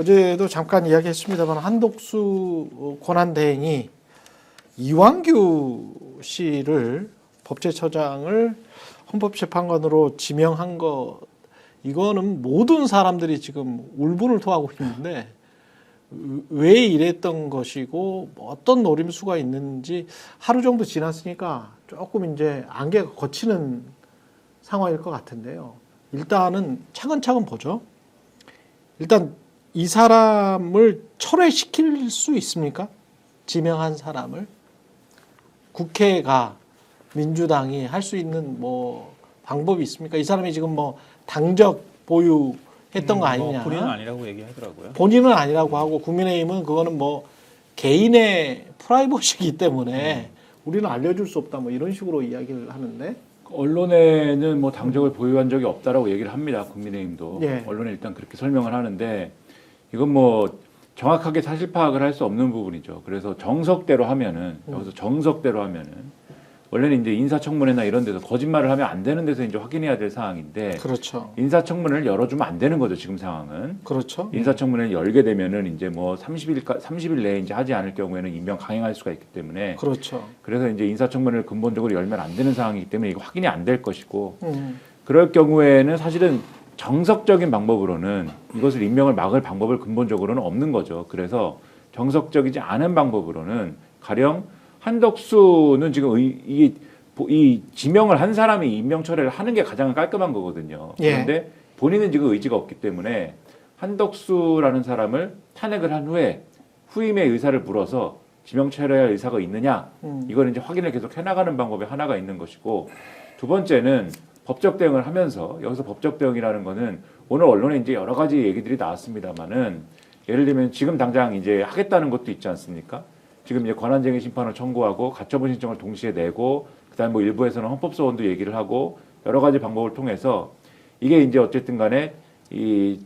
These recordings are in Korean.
어제도 잠깐 이야기했습니다만 한덕수 권한대행이 이완규 씨를 법제처장을 헌법재판관으로 지명한 것, 이거는 모든 사람들이 지금 울분을 토하고 있는데 왜 이랬던 것이고 어떤 노림수가 있는지 하루 정도 지났으니까 조금 이제 안개가 걷히는 상황일 것 같은데요. 일단은 차근차근 보죠. 일단 이 사람을 철회시킬 수 있습니까? 지명한 사람을 국회가 민주당이 할 수 있는 뭐 방법이 있습니까? 이 사람이 지금 뭐 당적 보유했던 거 아니냐? 뭐 본인은 아니라고 얘기하더라고요. 본인은 아니라고 하고 국민의힘은 그거는 뭐 개인의 프라이버시이기 때문에 우리는 알려줄 수 없다 뭐 이런 식으로 이야기를 하는데. 언론에는 뭐 당적을 보유한 적이 없다라고 얘기를 합니다. 국민의힘도. 예. 언론에 일단 그렇게 설명을 하는데 이건 뭐 정확하게 사실 파악을 할 수 없는 부분이죠. 그래서 정석대로 하면은 여기서 정석대로 하면은 원래는 이제 인사청문회나 이런 데서 거짓말을 하면 안 되는 데서 이제 확인해야 될 사항인데 그렇죠. 인사청문회를 열어주면 안 되는 거죠. 지금 상황은. 그렇죠. 인사청문회를 열게 되면은 이제 뭐 30일 내에 이제 하지 않을 경우에는 임명 강행할 수가 있기 때문에 그렇죠. 그래서 이제 인사청문회를 근본적으로 열면 안 되는 상황이기 때문에 이거 확인이 안 될 것이고 그럴 경우에는 사실은 정석적인 방법으로는 이것을 임명을 막을 방법을 근본적으로는 없는 거죠. 그래서 정석적이지 않은 방법으로는 가령 한덕수는 지금 이 지명을 한 사람이 임명 철회를 하는 게 가장 깔끔한 거거든요. 그런데 본인은 지금 의지가 없기 때문에 한덕수라는 사람을 탄핵을 한 후에 후임의 의사를 물어서 지명 철회할 의사가 있느냐 이걸 이제 확인을 계속 해나가는 방법이 하나가 있는 것이고 두 번째는 법적 대응을 하면서 여기서 법적 대응이라는 거는 오늘 언론에 이제 여러 가지 얘기들이 나왔습니다만은 예를 들면 지금 당장 이제 하겠다는 것도 있지 않습니까? 지금 이제 권한쟁의 심판을 청구하고 가처분 신청을 동시에 내고 그다음에 뭐 일부에서는 헌법소원도 얘기를 하고 여러 가지 방법을 통해서 이게 이제 어쨌든 간에 이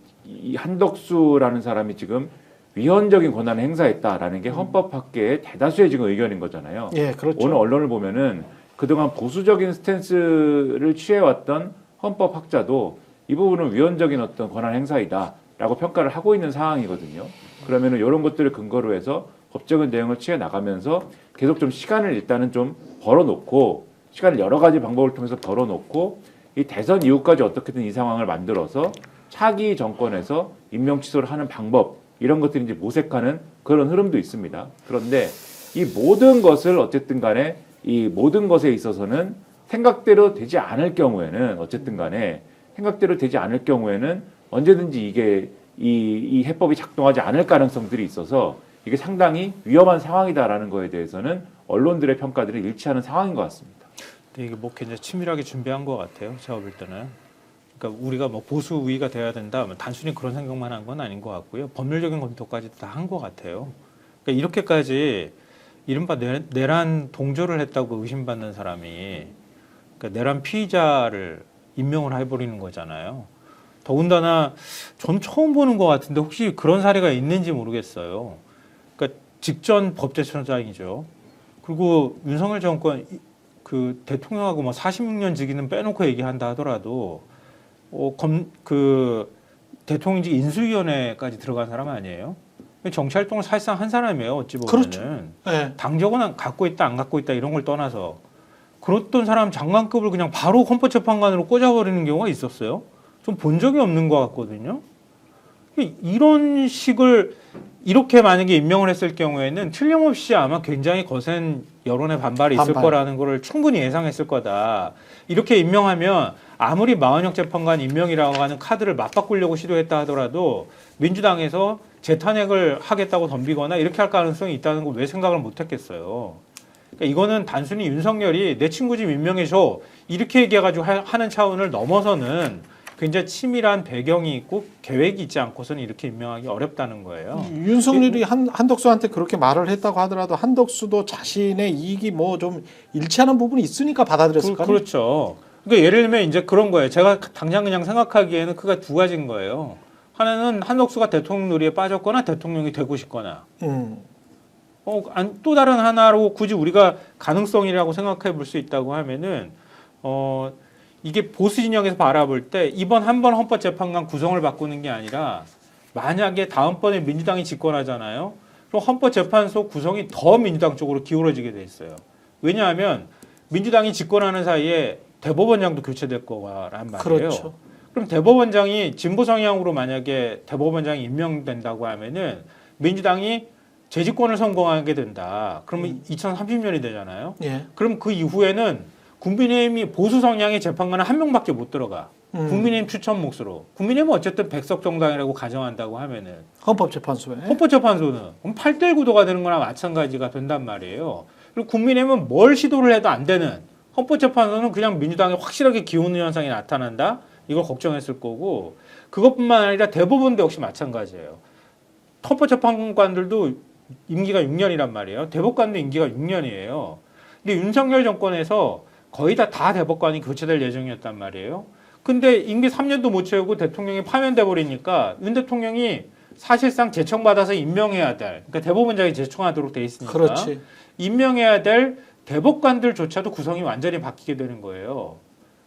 한덕수라는 사람이 지금 위헌적인 권한을 행사했다라는 게 헌법학계의 대다수의 지금 의견인 거잖아요. 예, 그렇죠. 오늘 언론을 보면은 그동안 보수적인 스탠스를 취해왔던 헌법학자도 이 부분은 위헌적인 어떤 권한 행사이다라고 평가를 하고 있는 상황이거든요. 그러면은 이런 것들을 근거로 해서 법적인 대응을 취해 나가면서 계속 좀 시간을 일단은 좀 벌어놓고 시간을 여러 가지 방법을 통해서 벌어놓고 이 대선 이후까지 어떻게든 이 상황을 만들어서 차기 정권에서 임명 취소를 하는 방법 이런 것들이 이제 모색하는 그런 흐름도 있습니다. 그런데 이 모든 것을 어쨌든 간에 이 모든 것에 있어서는 생각대로 되지 않을 경우에는 어쨌든 간에 생각대로 되지 않을 경우에는 언제든지 이게 이 해법이 작동하지 않을 가능성들이 있어서 이게 상당히 위험한 상황이다라는 거에 대해서는 언론들의 평가들이 일치하는 상황인 것 같습니다. 근데 이게 뭐 굉장히 치밀하게 준비한 것 같아요. 제가 볼 때는. 그러니까 우리가 뭐 보수 우위가 돼야 된다, 단순히 그런 생각만 한 건 아닌 것 같고요. 법률적인 검토까지 다 한 것 같아요. 그러니까 이렇게까지 이른바 내란 동조를 했다고 의심받는 사람이 그러니까 내란 피의자를 임명을 해버리는 거잖아요. 더군다나 전 처음 보는 것 같은데 혹시 그런 사례가 있는지 모르겠어요. 그러니까 직전 법제처장이죠. 그리고 윤석열 정권 그 대통령하고 뭐 46년 직위는 빼놓고 얘기한다 하더라도 그 대통령직 인수위원회까지 들어간 사람 아니에요? 정치 활동을 사실상 한 사람이에요. 어찌 보면은. 그렇죠. 네. 당적은 갖고 있다 안 갖고 있다 이런 걸 떠나서 그랬던 사람 장관급을 그냥 바로 헌법재판관으로 꽂아버리는 경우가 있었어요. 좀 본 적이 없는 것 같거든요. 이런 식을 이렇게 만약에 임명을 했을 경우에는 틀림없이 아마 굉장히 거센 여론의 반발이 있을 거라는 거를 충분히 예상했을 거다. 이렇게 임명하면 아무리 마은혁 재판관 임명이라고 하는 카드를 맞바꾸려고 시도했다 하더라도 민주당에서 재탄핵을 하겠다고 덤비거나 이렇게 할 가능성이 있다는 걸 왜 생각을 못 했겠어요. 그러니까 이거는 단순히 윤석열이 내 친구 좀 임명해줘 이렇게 얘기해가지고 하는 차원을 넘어서는 굉장히 치밀한 배경이 있고 계획이 있지 않고서는 이렇게 임명하기 어렵다는 거예요. 윤석열이 한덕수한테 그렇게 말을 했다고 하더라도 한덕수도 자신의 이익이 뭐 좀 일치하는 부분이 있으니까 받아들였을까요? 그렇죠. 그러니까 예를 들면 이제 그런 거예요. 제가 당장 그냥 생각하기에는 그가 두 가지인 거예요. 하나는 한덕수가 대통령 놀이에 빠졌거나 대통령이 되고 싶거나. 또 다른 하나로 굳이 우리가 가능성이라고 생각해 볼 수 있다고 하면은 이게 보수 진영에서 바라볼 때 이번 한 번 헌법재판관 구성을 바꾸는 게 아니라 만약에 다음번에 민주당이 집권하잖아요. 그럼 헌법재판소 구성이 더 민주당 쪽으로 기울어지게 돼 있어요. 왜냐하면 민주당이 집권하는 사이에 대법원장도 교체될 거란 말이에요. 그렇죠. 그럼 대법원장이 진보 성향으로 만약에 대법원장이 임명된다고 하면은 민주당이 재집권을 성공하게 된다. 그러면 2030년이 되잖아요. 예. 그럼 그 이후에는 국민의힘이 보수 성향의 재판관은 한 명밖에 못 들어가. 국민의힘 추천 몫으로. 국민의힘은 어쨌든 백석 정당이라고 가정한다고 하면은 헌법재판소에. 헌법재판소는 그럼 8대1 구도가 되는 거나 마찬가지가 된단 말이에요. 그리고 국민의힘은 뭘 시도를 해도 안 되는 헌법재판소는 그냥 민주당에 확실하게 기우는 현상이 나타난다. 이걸 걱정했을 거고 그것뿐만 아니라 대법원도 역시 마찬가지예요. 헌법재판관들도 임기가 6년이란 말이에요. 대법관도 임기가 6년이에요. 근데 윤석열 정권에서 거의 다 대법관이 교체될 예정이었단 말이에요. 근데 임기 3년도 못 채우고 대통령이 파면돼 버리니까 윤 대통령이 사실상 제청받아서 임명해야 될, 그러니까 대법원장이 제청하도록 돼 있으니까 그렇지. 임명해야 될 대법관들조차도 구성이 완전히 바뀌게 되는 거예요.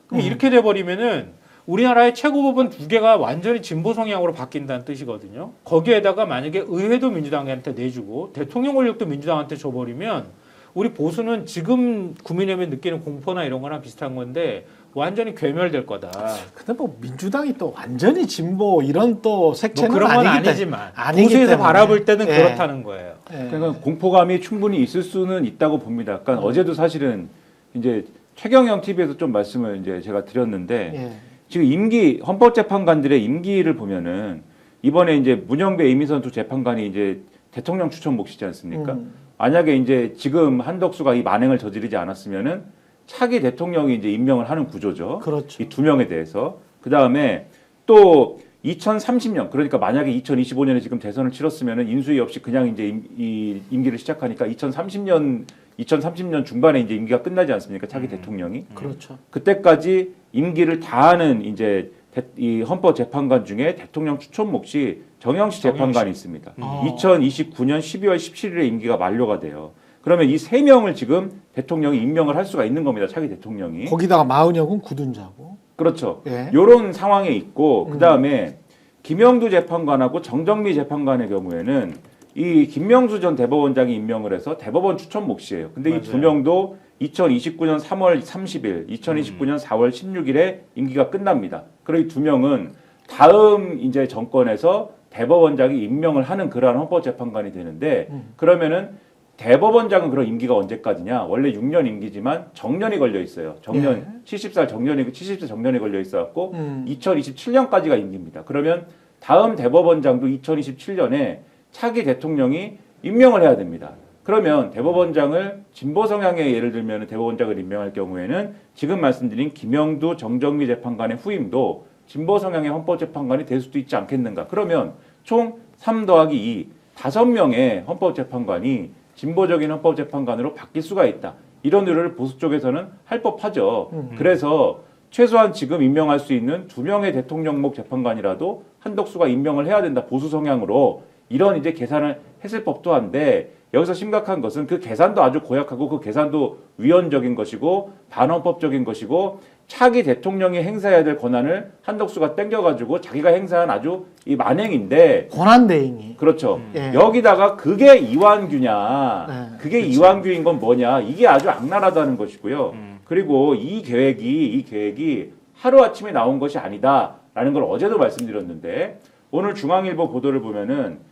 그럼 이렇게 돼 버리면은 우리나라의 최고법원 2개가 완전히 진보 성향으로 바뀐다는 뜻이거든요. 거기에다가 만약에 의회도 민주당한테 내주고 대통령 권력도 민주당한테 줘버리면 우리 보수는 지금 국민의힘이 느끼는 공포나 이런 거랑 비슷한 건데 완전히 괴멸될 거다. 근데 뭐 민주당이 또 완전히 진보 이런 또 색채는 그런 건 아니기 아니지만 아니기 보수에서 때문에. 바라볼 때는 예. 그렇다는 거예요. 예. 그러니까 공포감이 충분히 있을 수는 있다고 봅니다. 그러니까 어제도 사실은 이제 최경영 TV에서 좀 말씀을 이제 제가 드렸는데 예. 지금 임기 헌법재판관들의 임기를 보면은 이번에 이제 문영배 이민선 두 재판관이 이제 대통령 추천 몫이지 않습니까? 만약에 이제 지금 한덕수가 이 만행을 저지르지 않았으면은 차기 대통령이 이제 임명을 하는 구조죠. 그렇죠. 이 두 명에 대해서. 그 다음에 또 2030년 그러니까 만약에 2025년에 지금 대선을 치렀으면은 인수위 없이 그냥 이제 이 임기를 시작하니까 2030년 중반에 이제 임기가 끝나지 않습니까? 차기 대통령이. 그렇죠. 그때까지 임기를 다하는 이제 이 헌법재판관 중에 대통령 추천 몫이 정영식 재판관이 있습니다. 2029년 12월 17일에 임기가 만료가 돼요. 그러면 이 세 명을 지금 대통령이 임명을 할 수가 있는 겁니다. 차기 대통령이. 거기다가 마은혁은 굳은자고. 그렇죠. 예. 이런 상황에 있고 그다음에 김영두 재판관하고 정정미 재판관의 경우에는 이 김명수 전 대법원장이 임명을 해서 대법원 추천 몫이에요. 근데 이 두 명도 2029년 3월 30일, 2029년 4월 16일에 임기가 끝납니다. 그리고 이 두 명은 다음 이제 정권에서 대법원장이 임명을 하는 그러한 헌법재판관이 되는데 그러면은 대법원장은 그런 임기가 언제까지냐? 원래 6년 임기지만 정년이 걸려 있어요. 정년 70살 정년이 걸려 있어 갖고 2027년까지가 임기입니다. 그러면 다음 대법원장도 2027년에 차기 대통령이 임명을 해야 됩니다. 그러면 대법원장을 진보 성향의 예를 들면 대법원장을 임명할 경우에는 지금 말씀드린 김영두 정정미 재판관의 후임도 진보 성향의 헌법재판관이 될 수도 있지 않겠는가. 그러면 총 3 더하기 2, 5명의 헌법재판관이 진보적인 헌법재판관으로 바뀔 수가 있다. 이런 의뢰를 보수 쪽에서는 할 법하죠. 그래서 최소한 지금 임명할 수 있는 2명의 대통령목 재판관이라도 한덕수가 임명을 해야 된다. 보수 성향으로 이런 이제 계산을 했을 법도 한데 여기서 심각한 것은 그 계산도 아주 고약하고 그 계산도 위헌적인 것이고 반헌법적인 것이고 차기 대통령이 행사해야 될 권한을 한덕수가 땡겨가지고 자기가 행사한 아주 이 만행인데 권한대행이. 그렇죠. 예. 여기다가 그게 이완규냐 네, 그게 그렇죠. 이완규인 건 뭐냐 이게 아주 악랄하다는 것이고요. 그리고 이 계획이 하루아침에 나온 것이 아니다라는 걸 어제도 말씀드렸는데 오늘 중앙일보 보도를 보면은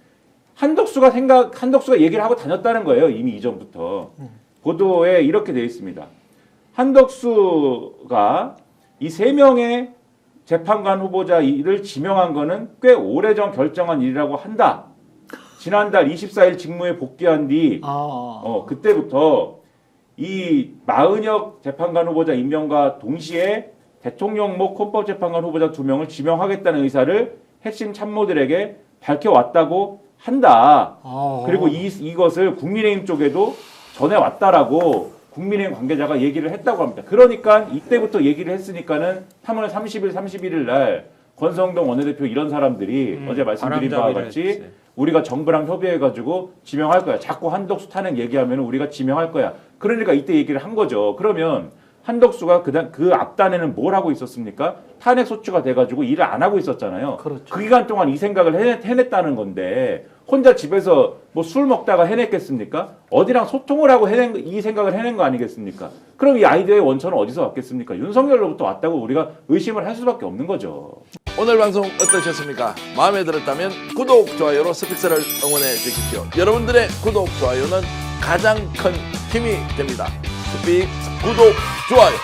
한덕수가 얘기를 하고 다녔다는 거예요. 이미 이전부터. 보도에 이렇게 되어 있습니다. 한덕수가 이 3명의 재판관 후보자를 지명한 거는 꽤 오래전 결정한 일이라고 한다. 지난달 24일 직무에 복귀한 뒤 그때부터 이 마은혁 재판관 후보자 임명과 동시에 대통령목 헌법재판관 후보자 2명을 지명하겠다는 의사를 핵심 참모들에게 밝혀왔다고 한다. 그리고 이것을 국민의힘 쪽에도 전해왔다라고 국민의힘 관계자가 얘기를 했다고 합니다. 그러니까 이때부터 얘기를 했으니까는 3월 30일, 31일 날 권성동 원내대표 이런 사람들이 어제 말씀드린 바와 같이 했지. 우리가 정부랑 협의해가지고 지명할 거야. 자꾸 한덕수 탄핵 얘기하면 우리가 지명할 거야. 그러니까 이때 얘기를 한 거죠. 그러면 한덕수가 그 앞단에는 뭘 하고 있었습니까? 탄핵 소추가 돼가지고 일을 안 하고 있었잖아요. 그렇죠. 그 기간 동안 이 생각을 해냈다는 건데 혼자 집에서 뭐 술 먹다가 해냈겠습니까? 어디랑 소통을 하고 이 생각을 해낸 거 아니겠습니까? 그럼 이 아이디어의 원천은 어디서 왔겠습니까? 윤석열로부터 왔다고 우리가 의심을 할 수밖에 없는 거죠. 오늘 방송 어떠셨습니까? 마음에 들었다면 구독, 좋아요로 스픽스를 응원해 주십시오. 여러분들의 구독, 좋아요는 가장 큰 힘이 됩니다. 스픽스 구독, 좋아요.